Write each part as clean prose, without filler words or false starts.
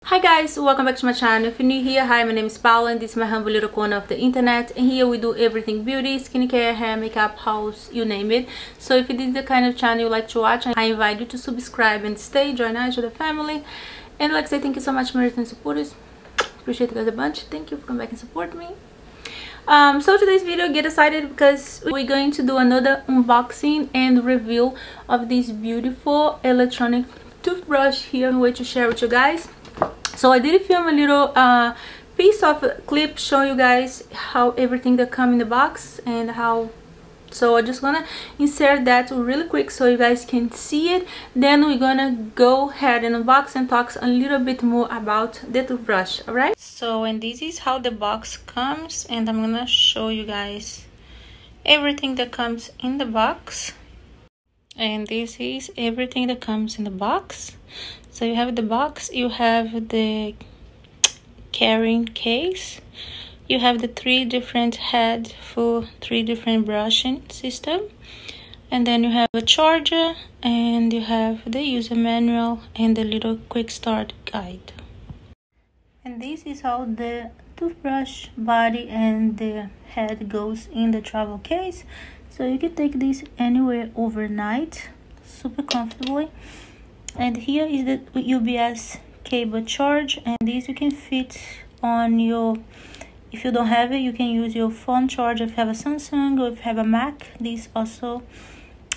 Hi guys, welcome back to my channel. If you're new here, hi, my name is Paula and this is my humble little corner of the internet, and here we do everything beauty, skincare, hair, makeup, house, you name it. So if it is the kind of channel you like to watch, I invite you to subscribe and stay, join us to the family. And like I say, thank you so much for my return supporters. Appreciate you guys a bunch. Thank you for coming back and support me. So today's video, get excited because we're going to do another unboxing and review of this beautiful electronic toothbrush here. I'm going to share with you guys. So I did film a little piece of clip showing you guys how everything that come in the box and how. So I'm just gonna insert that really quick so you guys can see it. Then we're gonna go ahead and unbox and talk a little bit more about the toothbrush. All right. So and this is how the box comes, and I'm gonna show you guys everything that comes in the box. And this is everything that comes in the box. So you have the box, you have the carrying case, you have the 3 different heads for 3 different brushing system, and then you have a charger, and you have the user manual and the little quick start guide. And this is how the toothbrush body and the head goes in the travel case. So you can take this anywhere overnight super comfortably. And here is the USB cable charge, and this you can fit on your, if you don't have it, you can use your phone charger if you have a Samsung, or if you have a Mac. This also,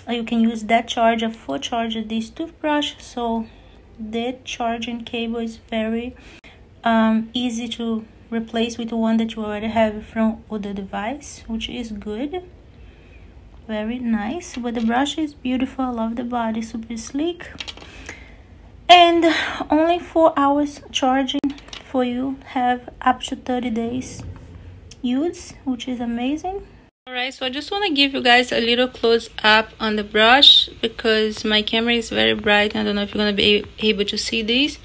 you can use that charger for charging this toothbrush. So the charging cable is very easy to replace with the one that you already have from other device, which is good. Very nice. But the brush is beautiful. I love the body, super sleek. And only 4 hours charging for you, have up to 30 days use, which is amazing. Alright, so I just want to give you guys a little close up on the brush because my camera is very bright. I don't know if you're going to be able to see this.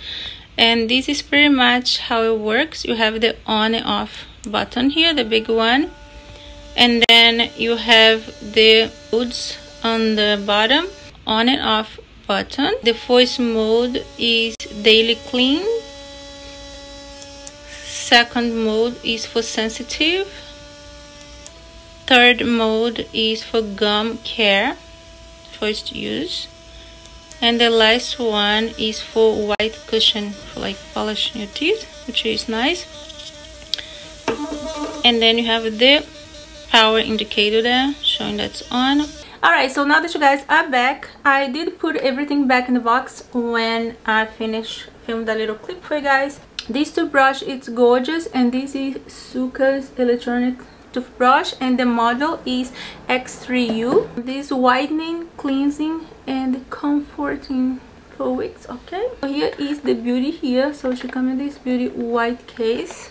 And this is pretty much how it works. You have the on and off button here, the big one. And then you have the modes on the bottom, on and off button. The first mode is daily clean. Second mode is for sensitive. Third mode is for gum care, first use. And the last one is for white cushion, for like polishing your teeth, which is nice. And then you have the power indicator there showing that's on. Alright, so now that you guys are back, I did put everything back in the box when I finished filming the little clip for you guys. This toothbrush, it's gorgeous, and this is Soocas electronic toothbrush, and the model is X3U. This whitening, cleansing, and comforting for weeks. Okay, so here is the beauty here. So she comes in this beauty white case,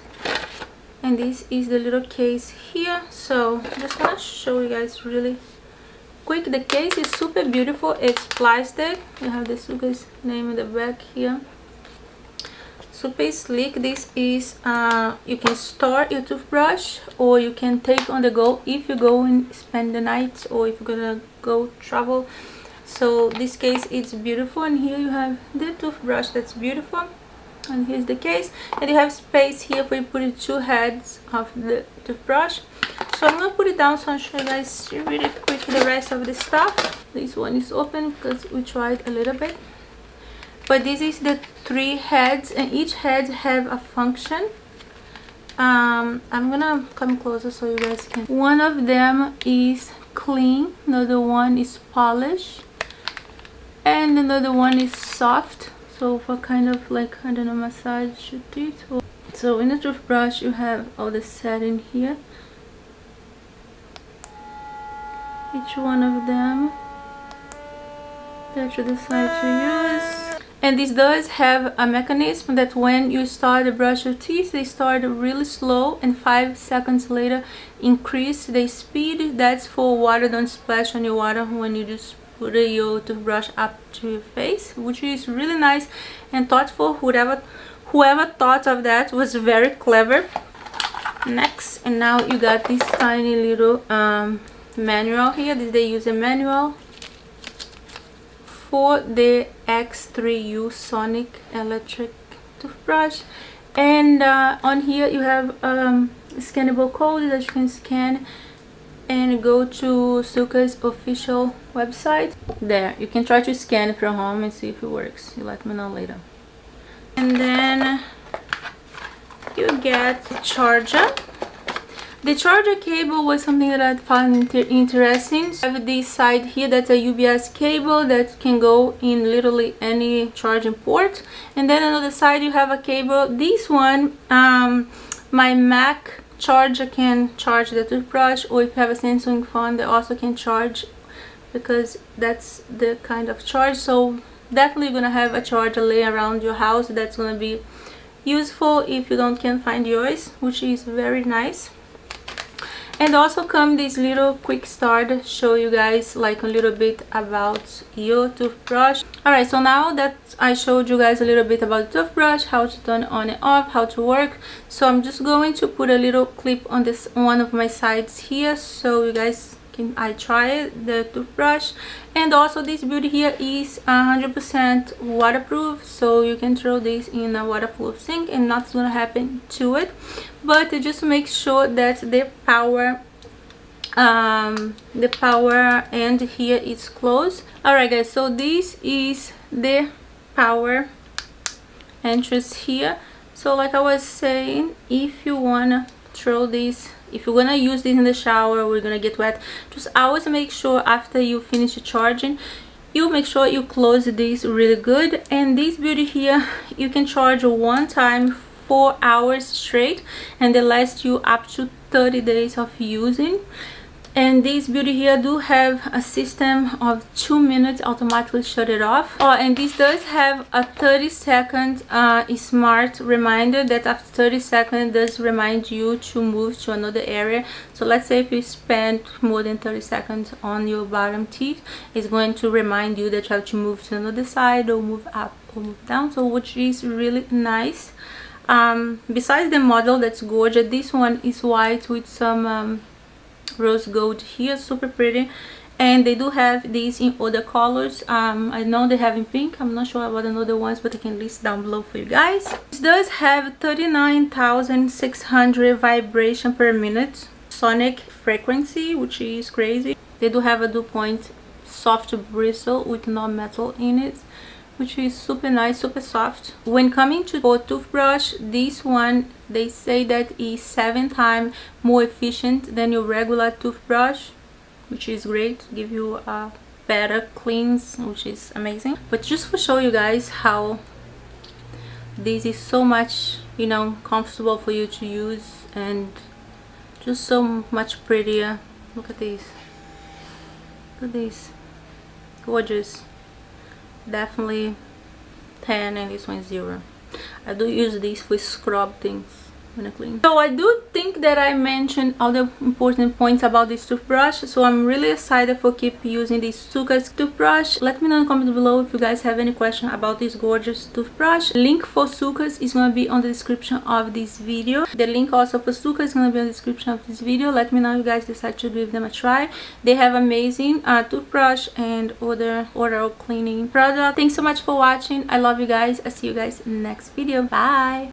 and this is the little case here. So I'm just gonna show you guys really quick. The case is super beautiful. It's plastic. You have the Soocas name in the back here. Super sleek. This is you can store your toothbrush, or you can take on the go if you go and spend the night, or if you're gonna go travel. So this case is beautiful, and here you have the toothbrush that's beautiful. And here's the case, and you have space here for you to put 2 heads of the toothbrush. So I'm gonna put it down so I'll show you guys really quick the rest of the stuff. This one is open because we tried a little bit, but this is the 3 heads, and each head have a function. I'm gonna come closer so you guys can. One of them is clean, another one is polish, and another one is soft. So for kind of like, I don't know, massage your teeth. So in the toothbrush you have all the setting here, each one of them that you decide to use. And this does have a mechanism that when you start to brush your teeth, they start really slow, and 5 seconds later increase the speed. That's for water don't splash on your water when you just put your toothbrush up to your face, which is really nice and thoughtful. Whoever thought of that was very clever. Next, and now you got this tiny little manual here. This is the user manual for the X3U Sonic electric toothbrush. And on here you have a scannable code that you can scan and go to Soocas official website. There, you can try to scan it from home and see if it works. You let me know later. And then you get the charger. The charger cable was something that I found interesting. So I have this side here that's a UPS cable that can go in literally any charging port. And then on the other side you have a cable. This one, my Mac charger can charge the toothbrush, or if you have a Samsung phone they also can charge, because that's the kind of charge. So definitely you're gonna have a charger laying around your house. That's gonna be useful if you can't find yours, which is very nice. And also come this little quick start, show you guys like a little bit about your toothbrush. Alright, so now that I showed you guys a little bit about the toothbrush, how to turn it on and off, how to work, so I'm just going to put a little clip on this one of my sides here so you guys can try the toothbrush. And also this beauty here is 100% waterproof, so you can throw this in a waterproof sink and nothing's gonna happen to it. But just make sure that the power end here is closed. Alright guys, so this is the power entrance here. So like I was saying, if you wanna throw this, if you're gonna use this in the shower, we're gonna get wet, just always make sure after you finish charging, you make sure you close this really good. And this beauty here, you can charge one time 4 hours straight, and they last you up to 30 days of using. And this beauty here do have a system of 2 minutes automatically shut it off. Oh, and this does have a 30-second smart reminder that after 30 seconds does remind you to move to another area. So let's say if you spend more than 30 seconds on your bottom teeth, it's going to remind you that you have to move to another side or move up or move down, so which is really nice. Besides the model that's gorgeous, this one is white with some rose gold here, super pretty. And they do have these in other colors. I know they have in pink. I'm not sure about another ones, but I can list down below for you guys. This does have 39,600 vibration per minute sonic frequency, which is crazy. They do have a dual point soft bristle with no metal in it, which is super nice, super soft. When coming to a toothbrush, this one they say that is 7 times more efficient than your regular toothbrush, which is great, give you a better cleanse, which is amazing. But just to show you guys how this is so much, you know, comfortable for you to use and just so much prettier. Look at this, look at this, gorgeous. Definitely 10, and this one is 0. I do use this for scrub things when I clean. So I do think that I mentioned all the important points about this toothbrush, so I'm really excited for keep using this Soocas toothbrush. Let me know in the comments below if you guys have any question about this gorgeous toothbrush. Link for Soocas is going to be on the description of this video. The link also for Soocas is going to be on the description of this video. Let me know if you guys decide to give them a try. They have amazing toothbrush and other oral cleaning products. Thanks so much for watching. I love you guys. I'll see you guys in the next video. Bye.